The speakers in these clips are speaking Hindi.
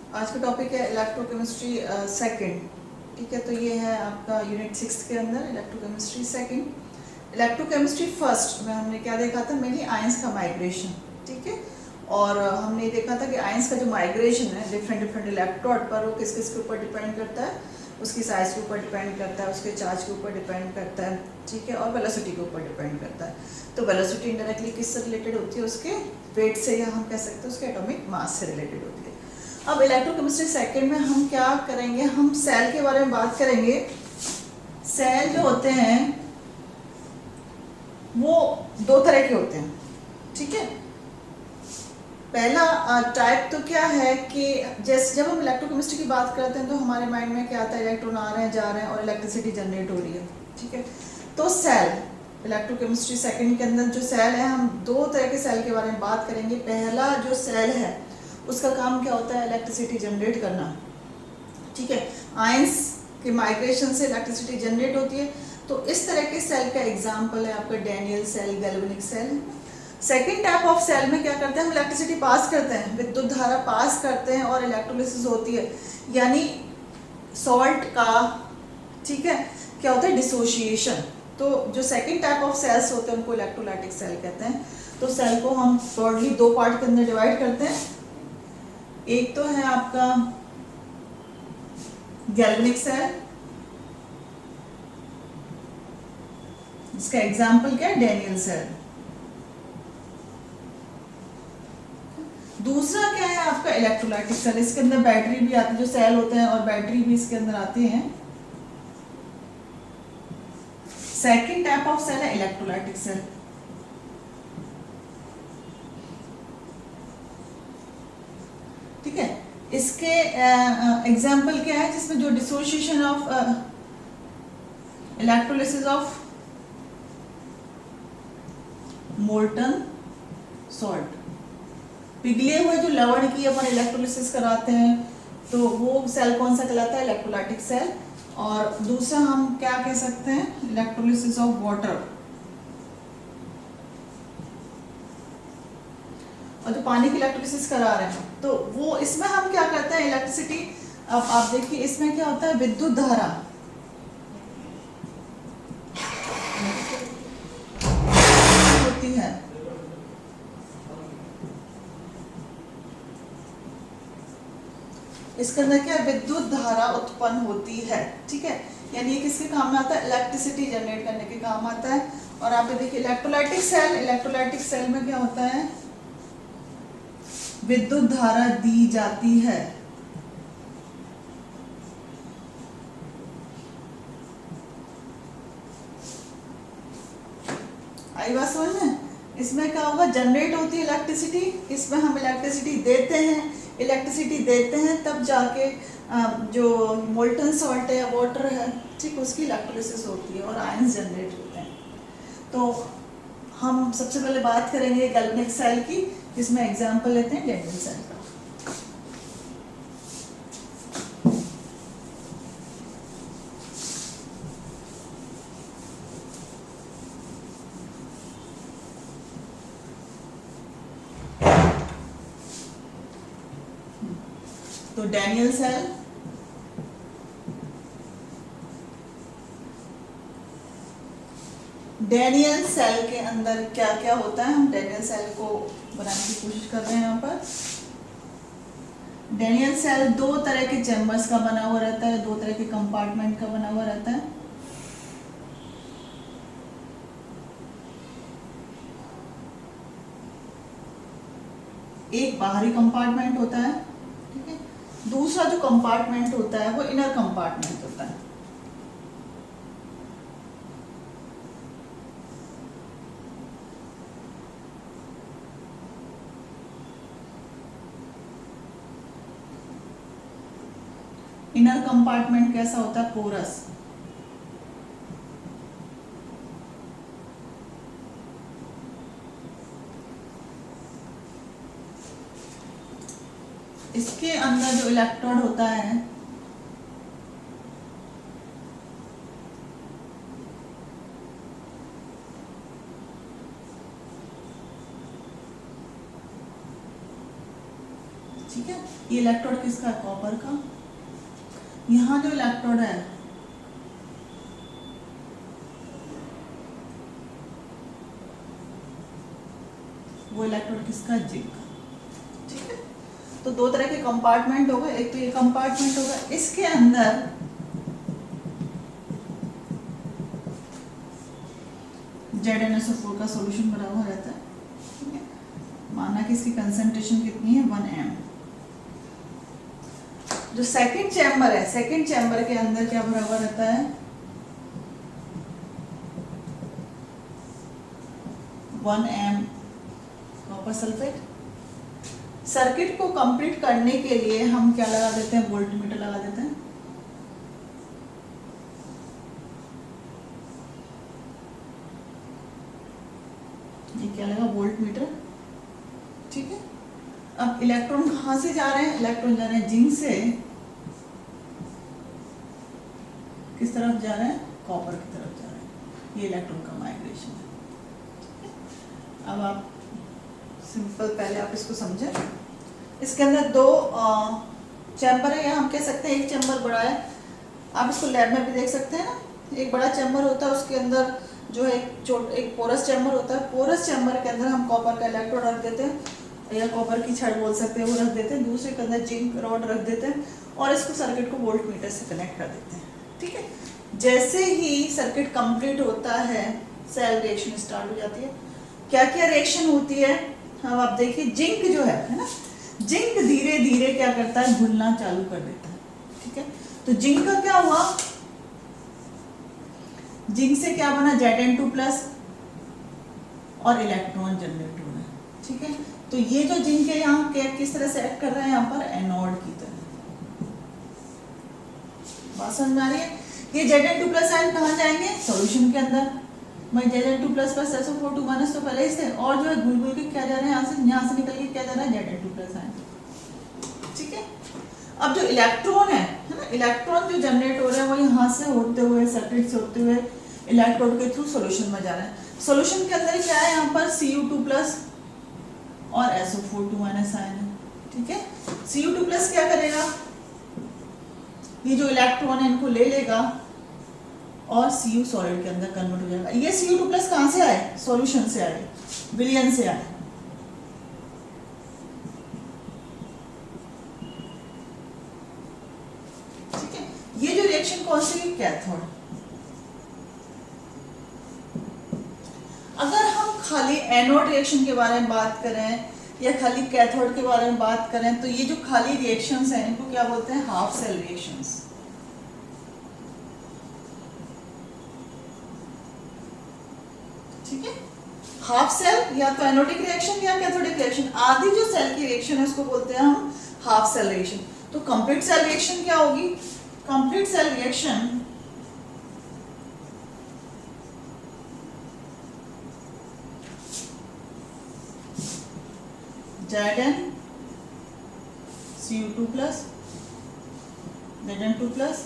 आज का टॉपिक है इलेक्ट्रोकेमिस्ट्री सेकंड। ठीक है, तो ये है आपका यूनिट 6 के अंदर इलेक्ट्रोकेमिस्ट्री सेकंड। इलेक्ट्रोकेमिस्ट्री फर्स्ट में हमने क्या देखा था, मेनली आयंस का माइग्रेशन। ठीक है, और हमने देखा था कि आयंस का जो माइग्रेशन है डिफरेंट डिफरेंट इलेक्ट्रोड पर, वो किस किस के ऊपर डिपेंड करता है, उसकी साइज के ऊपर डिपेंड करता है, उसके चार्ज के ऊपर डिपेंड करता है। ठीक है, और वेलोसिटी के ऊपर डिपेंड करता है। तो वेलोसिटी इंडायरेक्टली किससे रिलेटेड होती है, उसके वेट से, या हम कह सकते हैं उसके एटॉमिक मास से रिलेटेड होती है। अब इलेक्ट्रोकेमिस्ट्री सेकंड में हम क्या करेंगे, हम सेल के बारे में बात करेंगे। सेल जो होते हैं वो दो तरह के होते हैं। ठीक है, पहला टाइप तो क्या है कि जैसे जब हम इलेक्ट्रोकेमिस्ट्री की बात करते हैं तो हमारे माइंड में क्या आता है, इलेक्ट्रॉन आ रहे हैं जा रहे हैं और इलेक्ट्रिसिटी जनरेट हो रही है। ठीक है, तो सेल इलेक्ट्रोकेमिस्ट्री सेकंड के अंदर जो सेल है, हम दो तरह के सेल के बारे में बात करेंगे। पहला जो सेल है उसका काम क्या होता है, इलेक्ट्रिसिटी जनरेट करना। ठीक है, आयंस के माइग्रेशन से इलेक्ट्रिसिटी जनरेट होती है। तो इस तरह के सेल का एग्जांपल है आपका Daniell cell, galvanic cell. Second type of cell में क्या करते हैं, हम इलेक्ट्रिसिटी पास करते हैं, विद्युत धारा पास करते हैं और इलेक्ट्रोलिसिस होती है, यानी सॉल्ट का, ठीक है, क्या होता है, डिसोशिएशन। तो जो सेकेंड टाइप ऑफ सेल्स होते हैं उनको इलेक्ट्रोलाइटिक सेल कहते हैं। तो सेल को हम ब्रॉडली दो पार्ट के अंदर डिवाइड करते हैं। एक तो है आपका गैल्वेनिक सेल, इसका एग्जाम्पल क्या है, डैनियल सेल। दूसरा क्या है आपका इलेक्ट्रोलाइटिक सेल, इसके अंदर बैटरी भी आती है, जो सेल होते हैं और बैटरी भी इसके अंदर आती हैं। सेकेंड टाइप ऑफ सेल है इलेक्ट्रोलाइटिक सेल। ठीक है, इसके एग्जाम्पल क्या है, जिसमें जो dissociation of electrolysis of molten salt, पिघले हुए जो लवण की अपन इलेक्ट्रोलिसिस कराते हैं, तो वो सेल कौन सा कहलाता है, इलेक्ट्रोलाइटिक सेल। और दूसरा हम क्या कह सकते हैं, इलेक्ट्रोलिसिस ऑफ वाटर। और जो पानी की इलेक्ट्रोलिसिस करा रहे हैं तो वो, इसमें हम क्या करते हैं, इलेक्ट्रिसिटी, अब आप देखिए इसमें क्या होता है, विद्युत धारा होती है। इसके अंदर क्या, विद्युत धारा उत्पन्न होती है। ठीक है, यानी ये किसके काम में आता है, इलेक्ट्रिसिटी जनरेट करने के काम आता है। और आप देखिए इलेक्ट्रोलाइटिक सेल, इलेक्ट्रोलाइटिक सेल में क्या होता है, विद्युत धारा दी जाती है। आई बात समझ में। इसमें क्या होगा, जनरेट होती है इलेक्ट्रिसिटी, इसमें हम इलेक्ट्रिसिटी देते हैं तब जाके जो मोल्टन सॉल्ट है या वाटर है, ठीक, उसकी इलेक्ट्रोलिसिस होती है और आयंस जनरेट होते हैं। तो हम सबसे पहले बात करेंगे गैल्वेनिक सेल की, जिसमें एग्जांपल लेते हैं डैनियल सेल का। तो डैनियल सेल, डैनियल सेल के अंदर क्या क्या होता है, हम डैनियल सेल को बनाने की कोशिश कर रहे हैं यहाँ पर। डैनियल सेल दो तरह के चैम्बर्स का बना हुआ रहता है, दो तरह के कंपार्टमेंट का बना हुआ रहता है। एक बाहरी कंपार्टमेंट होता है, ठीक है, दूसरा जो कंपार्टमेंट होता है वो इनर कंपार्टमेंट होता है। इनर कंपार्टमेंट कैसा होता है, पोरस। इसके अंदर जो इलेक्ट्रोड होता है ठीक है, ये इलेक्ट्रोड किसका है? कॉपर का। यहाँ जो इलेक्ट्रोड है वो इलेक्ट्रोड किसका? जिंक का। ठीक है, तो दो तरह के कंपार्टमेंट होगा, एक तो ये कंपार्टमेंट होगा, इसके अंदर ZnSO4 का सॉल्यूशन बना हुआ रहता है। ठीक है, माना कि इसकी कंसंट्रेशन कितनी है? 1 m। जो सेकंड चैम्बर है, सेकंड चैम्बर के अंदर क्या भरा हुआ रहता है? 1 m कॉपर सल्फेट। सर्किट को कंप्लीट करने के लिए हम क्या लगा देते हैं? वोल्टमीटर लगा देते हैं। ये क्या लगा? वोल्टमीटर। ठीक है, अब इलेक्ट्रॉन कहाँ से जा रहे हैं? इलेक्ट्रॉन जा रहे हैं जिंक से किस तरफ जा रहे हैं? कॉपर की तरफ जा रहे हैं। ये इलेक्ट्रॉन का माइग्रेशन है। ठीक है, अब आप सिंपल पहले आप इसको समझें। इसके अंदर दो चैम्बर है, या हम कह सकते हैं एक चैम्बर बड़ा है। आप इसको लैब में भी देख सकते हैं ना। एक बड़ा चैम्बर होता है, उसके अंदर जो है एक पोरस चैम्बर होता है। पोरस चैम्बर के अंदर हम कॉपर का इलेक्ट्रोड रख देते हैं, या कॉपर की छड़ बोल सकते हैं, वो रख देते हैं। दूसरे के अंदर जिंक रॉड रख देते हैं और इसको सर्किट को वोल्टमीटर से कनेक्ट कर देते हैं। ठीक है, जैसे ही सर्किट कंप्लीट होता है सेल रिएक्शन स्टार्ट हो जाती है। क्या क्या रिएक्शन होती है? हम आप देखिए, जिंक जो है ना, जिंक धीरे धीरे क्या करता है? घुलना चालू कर देता है। ठीक है, तो जिंक का क्या हुआ? जिंक से क्या बना? Zn2+ और इलेक्ट्रॉन जनरेट हो रहा है। ठीक है, तो ये जो जिंक है यहाँ किस तरह से एक्ट कर रहा है? यहाँ पर एनोड की तरह। बात समझ में आ रही है? ये Zn2+ आयन कहाँ जाएंगे? सॉल्यूशन के अंदर। मैं Zn2+ प्लस SO4 2 तो पहले ही से, और जो है घुल घुल के क्या जा रहा है? यहाँ से निकल के क्या जा रहा है? Zn2+ ion. ठीक है, अब जो इलेक्ट्रॉन है ना, इलेक्ट्रॉन जो जनरेट हो रहे हैं वो यहाँ से होते हुए, सर्किट से होते हुए इलेक्ट्रोड के थ्रू सॉल्यूशन में जा रहा है। सॉल्यूशन के अंदर क्या है? यहाँ पर Cu2+ और SO4 2 आयन है। ठीक है, Cu2+ क्या करेगा? ये जो इलेक्ट्रॉन है इनको ले लेगा और Cu सॉलिड के अंदर कन्वर्ट हो जाएगा। ये Cu2+ कहाँ से आए? सॉल्यूशन से आए, विलयन से आए। ठीक है, ये जो रिएक्शन कौन सी है? कैथोड। अगर हम खाली एनोड रिएक्शन के बारे में बात करें या खाली कैथोड के बारे में बात करें, तो ये जो खाली रिएक्शंस हैं इनको क्या बोलते हैं? Half cell reactions. ठीक है, हाफ सेल या तो एनोडिक रिएक्शन या कैथोडिक रिएक्शन, आधी जो सेल की रिएक्शन है उसको बोलते हैं हम हाफ सेल रिएक्शन। तो कंप्लीट सेल रिएक्शन क्या होगी? Complete cell reaction Zn Cu2+ Zn2+ plus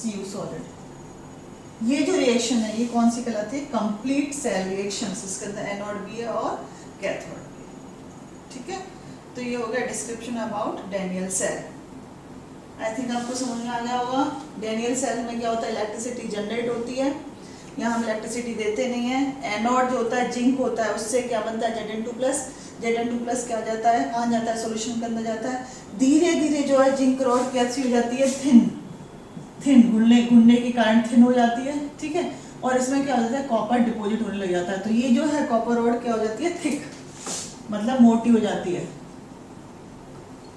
Cu solid. ये जो रिएक्शन है ये कौन सी कहलाती है? Complete cell reaction. इसके अंदर एनोड भी है और कैथोड भी है। ठीक है, तो ये हो गया description about Daniell cell. I think आपको समझ में आ गया होगा। डैनियल सेल में क्या होता है? इलेक्ट्रिसिटी जनरेट होती है, यहाँ हम इलेक्ट्रिसिटी देते नहीं है। एनोड जो होता है जिंक होता है, उससे क्या बनता है? Zn2+। Zn2+ क्या जाता है? कहाँ जाता है? सॉल्यूशन के अंदर जाता है। धीरे धीरे जो है जिंक रॉड कैसी हो जाती है? थिन घुलने के कारण थिन हो जाती है। ठीक है, और इसमें क्या हो जाता है? कॉपर डिपॉजिट होने लग जाता है। तो ये जो है कॉपर रॉड क्या हो जाती है? थिक, मतलब मोटी हो जाती है।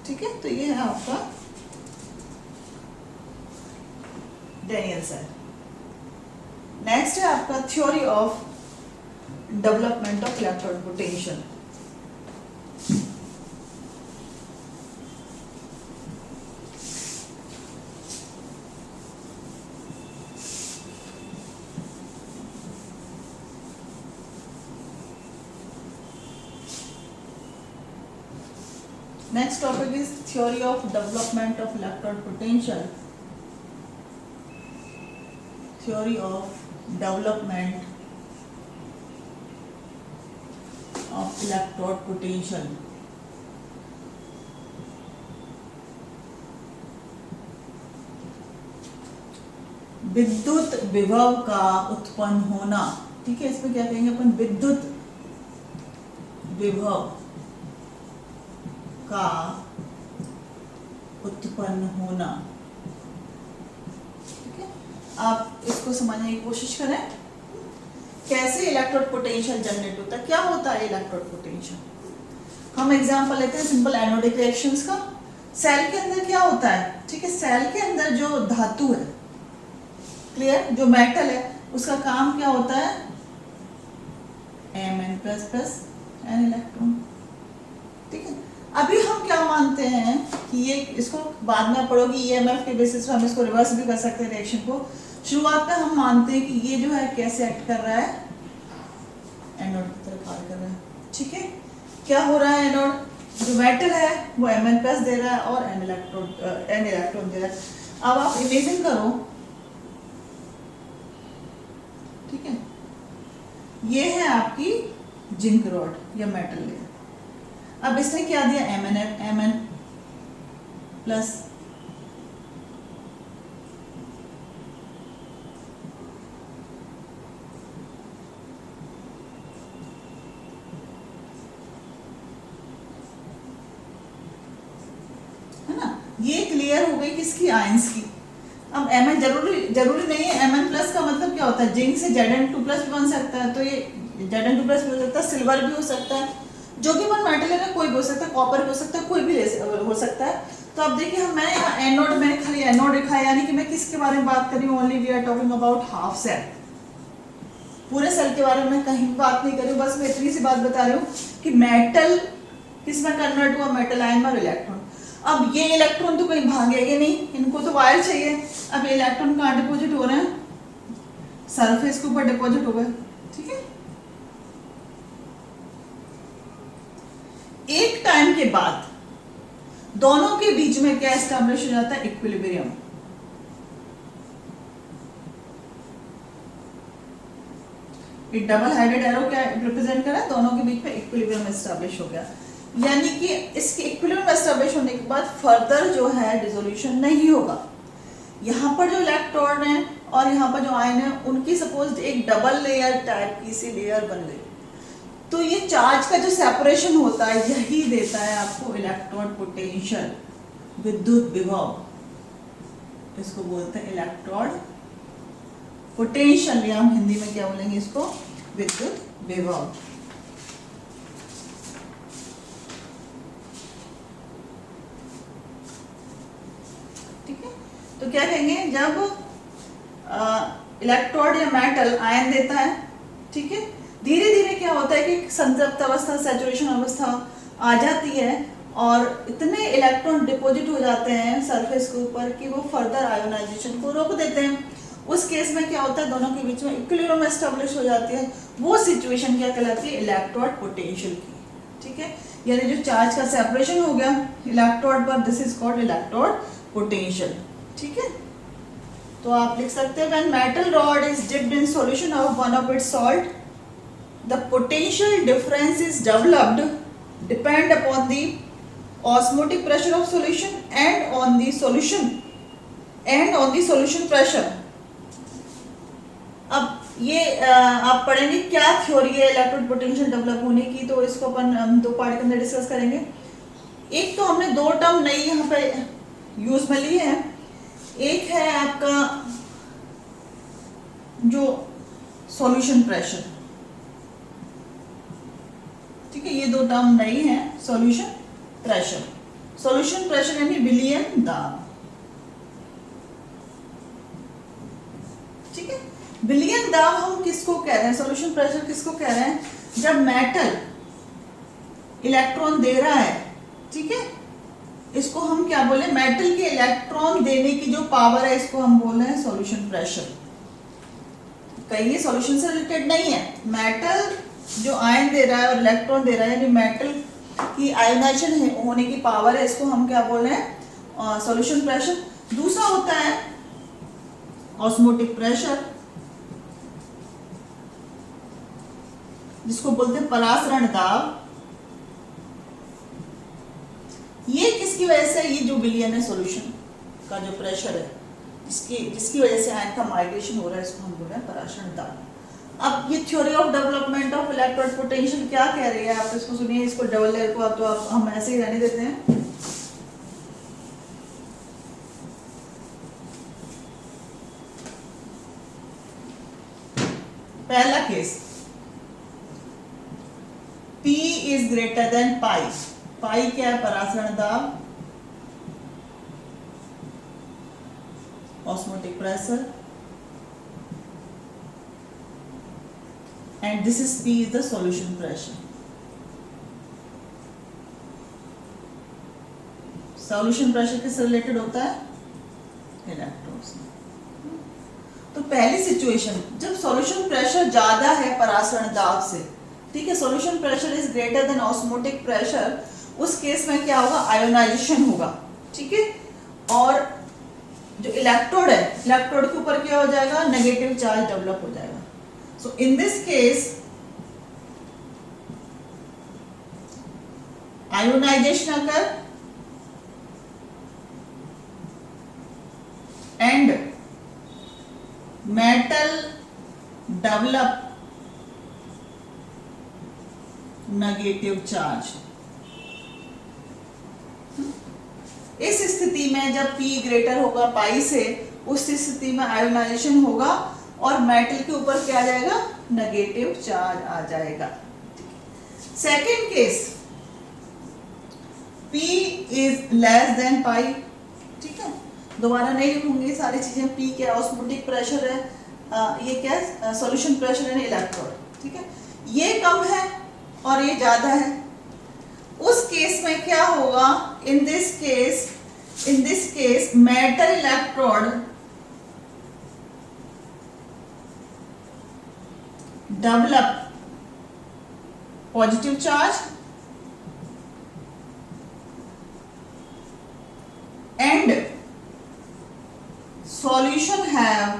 ठीक है, तो ये है आपका डैनियल सेल। नेक्स्ट है आपका theory of development of electrode potential. Next topic is theory of development of electrode potential. Theory of development of electrode potential. विद्युत विभव का उत्पन्न होना, ठीक है, इसमें क्या कहेंगे अपन, विद्युत विभव का उत्पन्न होना, ठीक है। आप इसको समझने की कोशिश करें, कैसे इलेक्ट्रोड पोटेंशियल जनरेट होता है, क्या होता है इलेक्ट्रोड पोटेंशियल। हम एग्जांपल लेते हैं सिंपल एनोडिक रिएक्शंस का। सेल के अंदर क्या होता है, ठीक है, सेल के अंदर जो धातु है, क्लियर, जो मेटल है, उसका काम क्या होता है, Mn++ एन इलेक्ट्रॉन, ठीक है। अभी हम क्या मानते हैं कि ये, इसको बाद में पढ़ोगे ईएमएफ के बेसिस पे हम इसको रिवर्स भी कर सकते हैं रिएक्शन को। शुरुआत में हम मानते हैं कि ये जो है कैसे एक्ट कर रहा है, एनोड की तरफ कार्य कर रहा है, ठीक है। क्या हो रहा है, एनोड जो मेटल है वो Mn+ दे रहा है और एन इलेक्ट्रॉन दे रहा है। अब आप इमेजिन करो, ठीक है, ये है आपकी जिंक रॉड या मेटल लेयर। अब इसने क्या दिया, Mn+, है ना। ये क्लियर हो गई किसकी, आयंस की। अब Mn जरूरी नहीं है, Mn+ का मतलब क्या होता है, जिंक से Zn2+ भी बन सकता है, तो ये Zn2+ भी हो सकता है, सिल्वर भी हो सकता है, जो भी वन मेटल है कोई भी हो सकता है, कॉपर भी हो सकता है, कोई भी हो सकता है। तो अब देखिए, हम मैंने यहाँ एनोड, मैंने खाली एनोड लिखा है, यानी कि मैं किसके बारे में बात कर रही हूँ, only we are talking about half cell. पूरे सेल के बारे में कहीं बात नहीं कर रही हूँ, बस मैं इतनी सी बात बता रही हूँ कि मेटल किस में कन्वर्ट हुआ, मेटल आयन और इलेक्ट्रॉन। अब ये इलेक्ट्रॉन तो कहीं भागेंगे नहीं, इनको तो वायर चाहिए। अब इलेक्ट्रॉन कहाँ डिपोजिट हो रहे हैं, सरफेस के ऊपर डिपोजिट हो गए, ठीक है। एक टाइम के बाद दोनों के बीच में क्या एस्टैब्लिश हो जाता है, इक्विलिब्रियम। एक डबल हेडेड एरो क्या रिप्रेजेंट कर रहा है, दोनों के बीच में इक्विलिब्रियम एस्टैब्लिश हो गया, यानी कि इसके इक्विलिब्रियम एस्टैब्लिश होने के बाद फर्दर जो है डिसोल्यूशन नहीं होगा। यहाँ पर जो इलेक्ट्रॉन है और यहाँ पर जो आयन है, उनकी सपोज एक डबल लेयर टाइप की सी लेयर बन गई, तो ये चार्ज का जो सेपरेशन होता है यही देता है आपको इलेक्ट्रोड पोटेंशियल, विद्युत विभव, इसको बोलते हैं इलेक्ट्रोड पोटेंशियल, या हम हिंदी में क्या बोलेंगे इसको, विद्युत विभव। ठीक है, तो क्या कहेंगे, जब इलेक्ट्रोड या मेटल आयन देता है, ठीक है, धीरे धीरे क्या होता है कि संतृप्त अवस्था, सैचुरेशन अवस्था आ जाती है और इतने इलेक्ट्रॉन डिपॉजिट हो जाते हैं सरफेस के ऊपर कि वो फर्दर आयोनाइजेशन को रोक देते हैं। उस केस में क्या होता है, दोनों के बीच में इक्विलिब्रियम एस्टैब्लिश हो जाती है। वो सिचुएशन क्या कहलाती है, इलेक्ट्रोड पोटेंशियल की, ठीक है, यानी जो चार्ज का सेपरेशन हो गया इलेक्ट्रोड पर, this is called electrode potential, ठीक है। तो आप लिख सकते हैं, when metal rod is dipped in solution of one of its salt, the potential difference is developed depend upon the osmotic pressure of solution and on the solution pressure। अब ये आप पढ़ेंगे क्या थ्योरी है इलेक्ट्रोड पोटेंशियल डेवलप होने की, तो इसको अपन दो पार्ट के अंदर डिस्कस करेंगे। एक तो हमने दो टर्म नई यहाँ पे यूज में ली है, एक है आपका जो सॉल्यूशन प्रेशर, ठीक है, ये दो टर्म नई है, सॉल्यूशन प्रेशर। सॉल्यूशन प्रेशर यानी विलयन दाब, ठीक है। विलयन दाब हम किसको कह रहे हैं, सॉल्यूशन प्रेशर किसको कह रहे हैं, जब मेटल इलेक्ट्रॉन दे रहा है, ठीक है, इसको हम क्या बोले, मेटल के इलेक्ट्रॉन देने की जो पावर है इसको हम बोल रहे हैं सॉल्यूशन प्रेशर। कहीं सॉल्यूशन से रिलेटेड नहीं है, मेटल जो आयन दे रहा है और इलेक्ट्रॉन दे रहा है, यानी मेटल की आयनाइजेशन होने की पावर है, इसको हम क्या बोल रहे हैं, सॉल्यूशन प्रेशर। दूसरा होता है ऑस्मोटिक प्रेशर, जिसको बोलते हैं परासरण दाब। ये किसकी वजह से, ये जो विलयन है सॉल्यूशन का जो प्रेशर है, जिसकी वजह से आयन का माइग्रेशन हो रहा है, इसको हम बोल रहे हैं पराशरण दाब। अब ये theory of development of electrode potential क्या कह रही है, आप इसको सुनिए, इसको डबल लेयर को आप तो आप हम ऐसे ही रहने देते हैं। पहला case, P is greater than pi. Pi क्या है, परासरण दाब, osmotic pressure, and this is P is the solution pressure. Solution pressure किससे रिलेटेड होता है, इलेक्ट्रोड्स। तो पहली सिचुएशन, जब सॉल्यूशन प्रेशर ज्यादा है परासरण दाब से, ठीक है, solution pressure is greater then osmotic pressure, उस केस में क्या होगा, आयोनाइजेशन होगा, ठीक है। और जो इलेक्ट्रोड है, इलेक्ट्रोड के ऊपर क्या हो जाएगा, नेगेटिव चार्ज डेवलप हो जाएगा। So in this case, ionization occur and metal develop negative charge। इस स्थिति में जब P ग्रेटर होगा पाई से, उस स्थिति में आयोनाइजेशन होगा और मेटल के ऊपर क्या आ जाएगा, नेगेटिव चार्ज आ जाएगा। Second case, P is less than pi, ठीक है, दोबारा नहीं लिखूंगी सारी चीजें। P क्या, ऑस्मोटिक प्रेशर है, ये क्या है, सॉल्यूशन प्रेशर है इलेक्ट्रोड, ठीक है, ये कम है और ये ज्यादा है। उस केस में क्या होगा, in this case metal electrode develop positive charge and solution have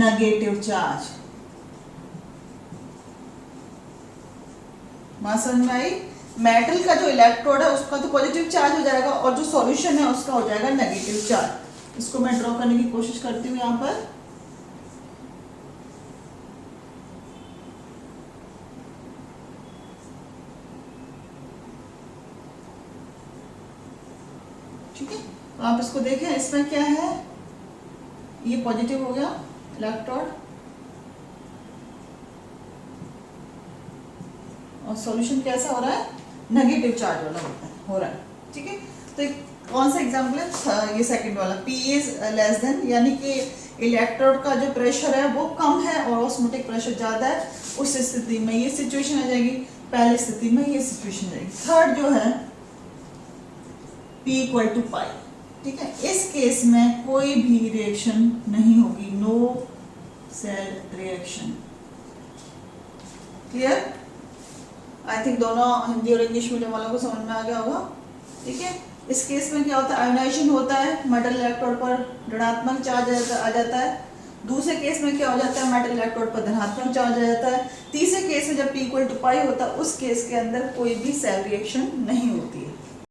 negative charge। बात समझ में आई, मेटल का जो इलेक्ट्रोड है उसका तो पॉजिटिव चार्ज हो जाएगा और जो सॉल्यूशन है उसका हो जाएगा नेगेटिव चार्ज। इसको मैं ड्रॉ करने की कोशिश करती हूँ यहाँ पर। ठीक है, तो आप इसको देखें, इसमें क्या है, ये पॉजिटिव हो गया इलेक्ट्रोड और सॉल्यूशन कैसा हो रहा है, नेगेटिव चार्ज वाला हो रहा है, ठीक है। तो कौन सा एग्जाम्पल है, ये सेकंड वाला, P इज लेस देन, यानी कि इलेक्ट्रोड का जो प्रेशर है वो कम है और ऑस्मोटिक प्रेशर ज्यादा है, उस स्थिति में ये सिचुएशन आ जाएगी, पहली स्थिति में ये सिचुएशन आ जाएगी। थर्ड जो है P इक्वल टू पाई, ठीक है, इस केस में कोई भी रिएक्शन नहीं होगी, no cell reaction. Clear, I think दोनों हिंदी और इंग्लिश मीडियम वालों को समझ में आ गया होगा, ठीक है। इस केस में क्या होता है, आयोनाइजेशन होता है, मेटल इलेक्ट्रोड पर ऋणात्मक चार्ज आ जाता है। दूसरे केस में क्या हो जाता है, मेटल इलेक्ट्रोड पर धनात्मक चार्ज आ जाता है। तीसरे केस में जब P इक्वल टू पाई होता है, उस केस के अंदर कोई भी सेल रिएक्शन नहीं होती है।